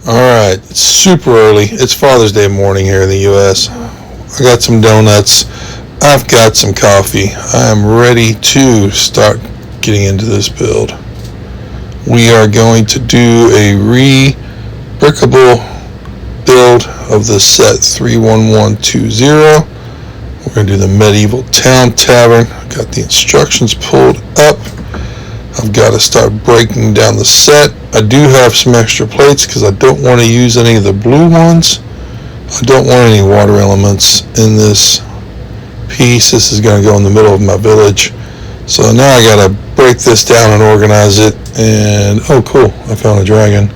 Alright, it's super early. It's Father's Day morning here in the US. I got some donuts. I've got some coffee. I am ready to start getting into this build. We are going to do a re-brickable build of the set 31120. We're going to do the medieval town tavern. Got the instructions pulled up. I've got to start breaking down the set. I do have some extra plates because I don't want to use any of the blue ones. I don't want any water elements in this piece. This is going to go in the middle of my village. So now I got to break this down and organize it. And oh cool, I found a dragon.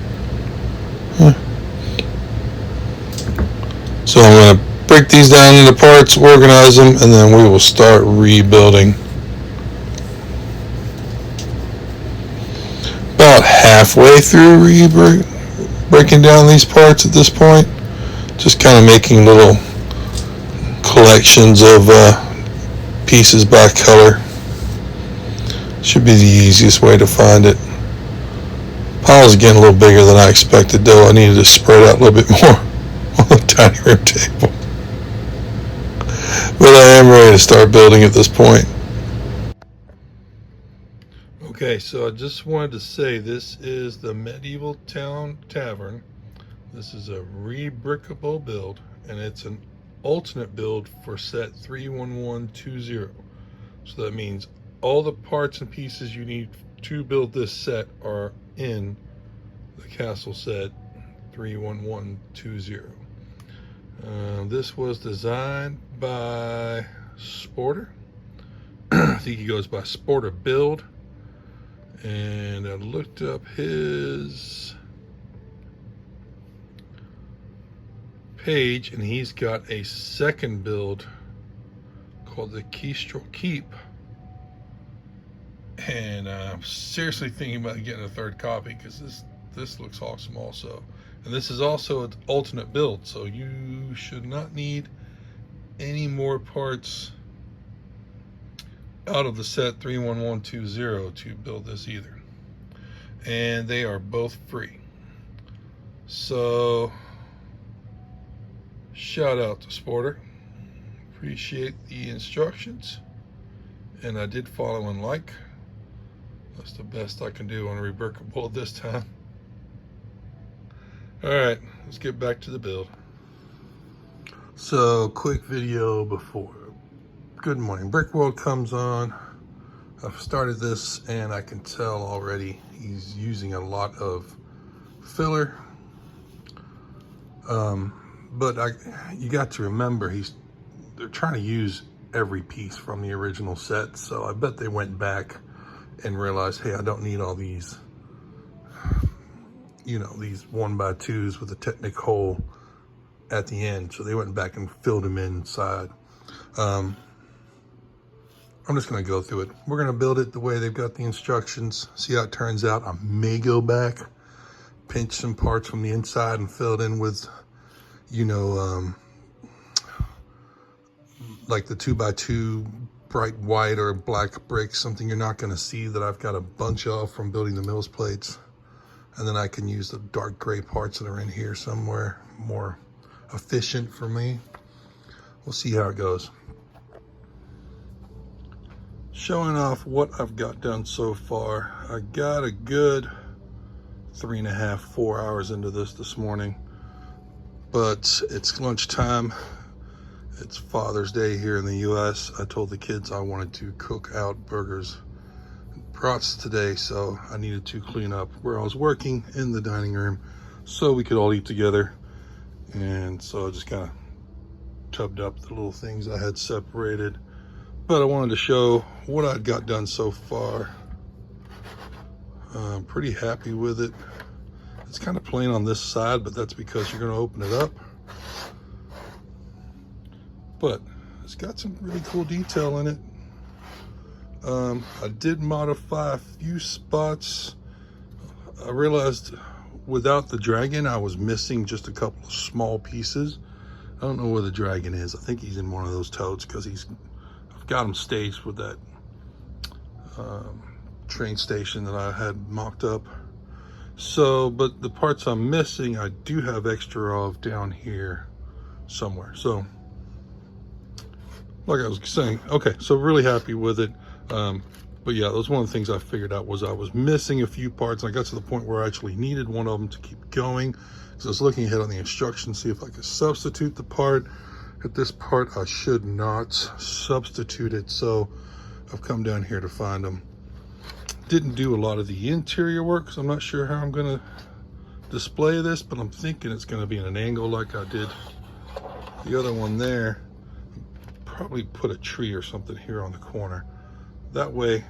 So I'm going to break these down into parts, organize them, and then we will start rebuilding. About halfway through breaking down these parts at this point. Just kind of making little collections of pieces by color. Should be the easiest way to find it. Pile's getting a little bigger than I expected though. I needed to spread out a little bit more on the dining room table. But I am ready to start building at this point. Okay, so I just wanted to say this is the Medieval Town Tavern. This is a re-brickable build, and it's an alternate build for set 31120. So that means all the parts and pieces you need to build this set are in the castle set 31120. This was designed by Sporter. I think he goes by Sporter Build. And I looked up his page, and he's got a second build called the Kestrel Keep. And I'm seriously thinking about getting a third copy because this looks awesome also. And this is also an alternate build, so you should not need any more parts out of the set 31120 to build this either. And they are both free. So shout out to Sporter. Appreciate the instructions. And I did follow and like. That's the best I can do on a re-brickable this time. Alright, let's get back to the build. So, quick video before Good Morning Brick World comes on. I've started this and I can tell already he's using a lot of filler. But you got to remember they're trying to use every piece from the original set. So I bet they went back and realized, hey, I don't need all these, these 1x2s with a Technic hole at the end. So they went back and filled them inside. I'm just going to go through it. We're going to build it the way they've got the instructions, see how it turns out. I may go back, pinch some parts from the inside and fill it in with, like the 2x2 bright white or black brick, something you're not going to see that I've got a bunch of from building the Mills plates. And then I can use the dark gray parts that are in here somewhere, more efficient for me. We'll see how it goes. Showing off what I've got done so far. I got a good 3.5, 4 hours into this morning, but it's lunchtime. It's Father's Day here in the US. I told the kids I wanted to cook out burgers and brats today, so I needed to clean up where I was working in the dining room so we could all eat together. And so I just kind of tubbed up the little things I had separated. But I wanted to show what I'd got done so far. I'm pretty happy with it. It's kind of plain on this side, but that's because you're going to open it up. But it's got some really cool detail in it. I did modify a few spots. I realized without the dragon, I was missing just a couple of small pieces. I don't know where the dragon is. I think he's in one of those totes because I've got him staged with that train station that I had mocked up. So, but the parts I'm missing, I do have extra of down here somewhere. So, like I was saying, okay, so really happy with it. But yeah, that was one of the things I figured out was I was missing a few parts. I got to the point where I actually needed one of them to keep going. So I was looking ahead on the instructions, see if I could substitute the part. At this part, I should not substitute it. So I've come down here to find them. Didn't do a lot of the interior work, because I'm not sure how I'm gonna display this, but I'm thinking it's gonna be in an angle like I did the other one there. Probably put a tree or something here on the corner. That way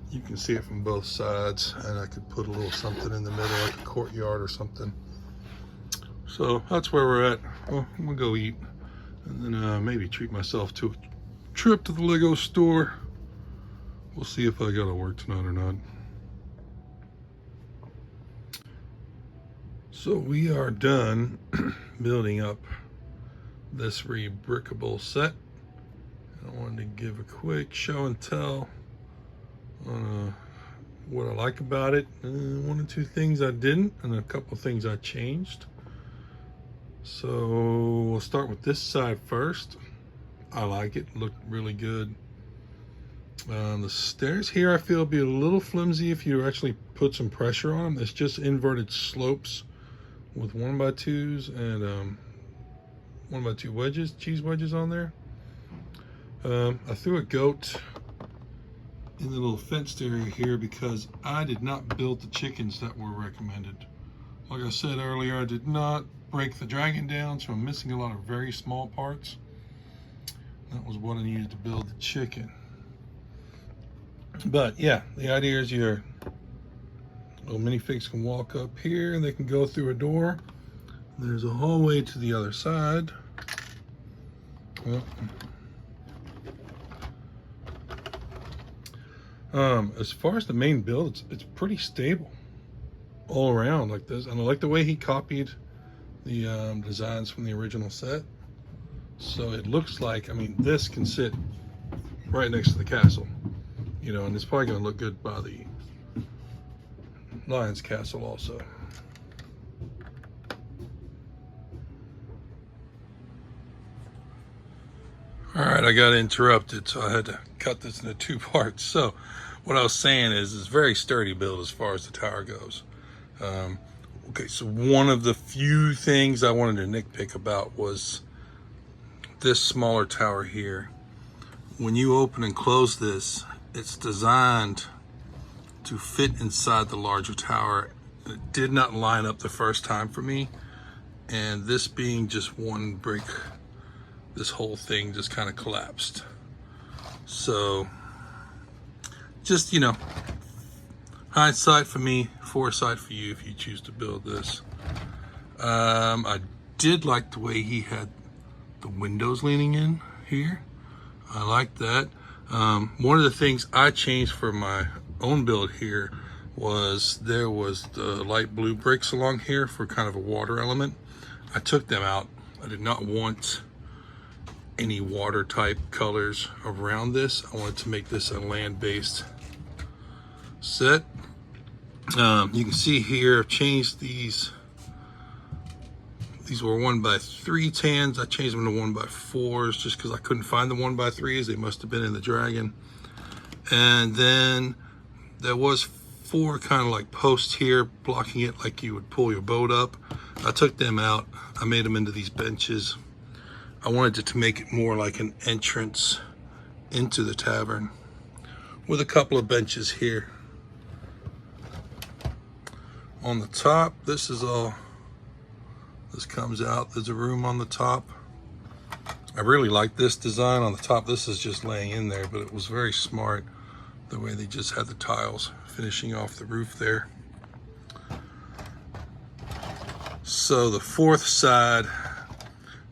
you can see it from both sides, and I could put a little something in the middle like a courtyard or something. So that's where we're at. Well, I'm gonna go eat and then maybe treat myself to a trip to the Lego store. We'll see if I gotta work tonight or not. So we are done building up this rebrickable set. I wanted to give a quick show and tell on what I like about it. One or two things I didn't, and a couple things I changed. So we'll start with this side first. I like it, looked really good. The stairs here I feel will be a little flimsy if you actually put some pressure on them. It's just inverted slopes with 1x2s and 1x2 wedges, cheese wedges on there. I threw a goat in the little fenced area here because I did not build the chickens that were recommended. Like I said earlier, I did not break the dragon down, so I'm missing a lot of very small parts. That was what I needed to build the chicken. But yeah, the idea is your little minifigs can walk up here and they can go through a door. There's a hallway to the other side. Well, as far as the main build, it's pretty stable all around like this, and I like the way he copied the designs from the original set. So it looks like, I mean, this can sit right next to the castle, you know, and it's probably going to look good by the Lion's Castle also. All right, I got interrupted, so I had to cut this into two parts. So what I was saying is it's very sturdy build as far as the tower goes. Okay, so one of the few things I wanted to nitpick about was this smaller tower here. When you open and close this, it's designed to fit inside the larger tower. It did not line up the first time for me, and this being just one brick, this whole thing just kind of collapsed. So just, you know, hindsight for me, foresight for you if you choose to build this. I did like the way he had the windows leaning in here. I like that. One of the things I changed for my own build here was there was the light blue bricks along here for kind of a water element. I took them out. I did not want any water type colors around this. I wanted to make this a land-based set. You can see here I've changed these. These were 1x3 tans. I changed them to 1x4s just because I couldn't find the 1x3s. They must have been in the Dragon. And then there was 4 kind of like posts here blocking it like you would pull your boat up. I took them out. I made them into these benches. I wanted it to make it more like an entrance into the tavern with a couple of benches here. On the top, this comes out. There's a room on the top. I really like this design on the top. This is just laying in there, but it was very smart the way they just had the tiles finishing off the roof there. So the fourth side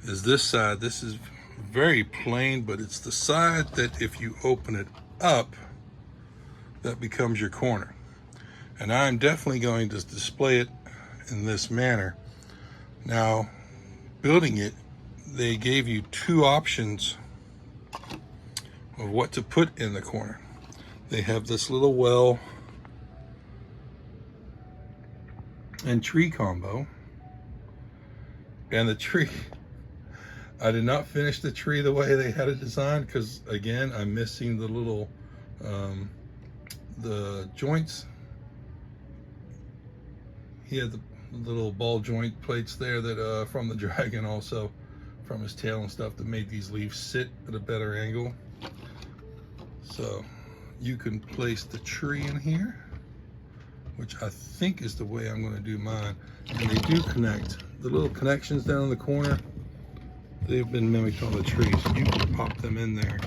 is this side. This is very plain, but it's the side that if you open it up, that becomes your corner. And I'm definitely going to display it in this manner. Now, building it, they gave you 2 options of what to put in the corner. They have this little well and tree combo. And the tree, I did not finish the tree the way they had it designed because, again, I'm missing the little the joints. He had the little ball joint plates there that from the dragon, also from his tail and stuff, that made these leaves sit at a better angle. So you can place the tree in here, which I think is the way I'm going to do mine. And they do connect. The little connections down in the corner, they've been mimicked on the tree. So you can pop them in there,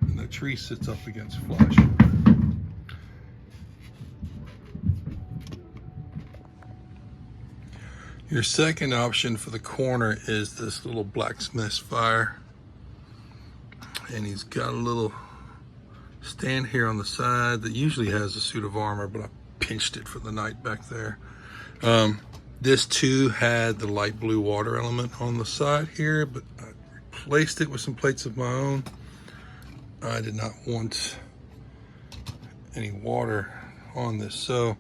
and the tree sits up against flush. Your second option for the corner is this little blacksmith's fire. And he's got a little stand here on the side that usually has a suit of armor, but I pinched it for the night back there. This too had the light blue water element on the side here, but I replaced it with some plates of my own. I did not want any water on this, so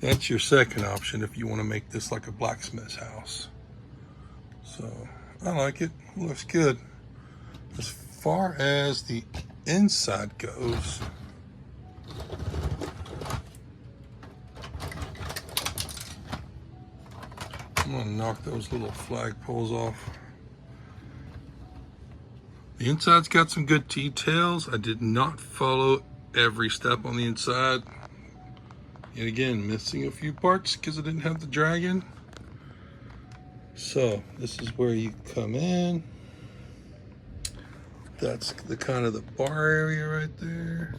that's your second option if you want to make this like a blacksmith's house. So I like it, looks good. As far as the inside goes, I'm gonna knock those little flagpoles off. The inside's got some good details. I did not follow every step on the inside. Yet again, missing a few parts because I didn't have the dragon. So this is where you come in. That's the kind of the bar area right there.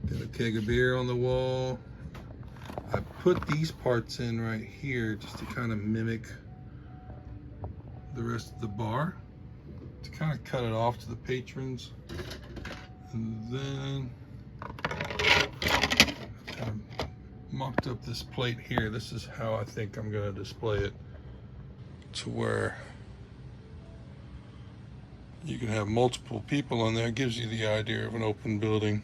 Got a keg of beer on the wall. I put these parts in right here just to kind of mimic the rest of the bar, to kind of cut it off to the patrons. And then kind of mocked up this plate here. This is how I think I'm going to display it, to where you can have multiple people on there. It gives you the idea of an open building.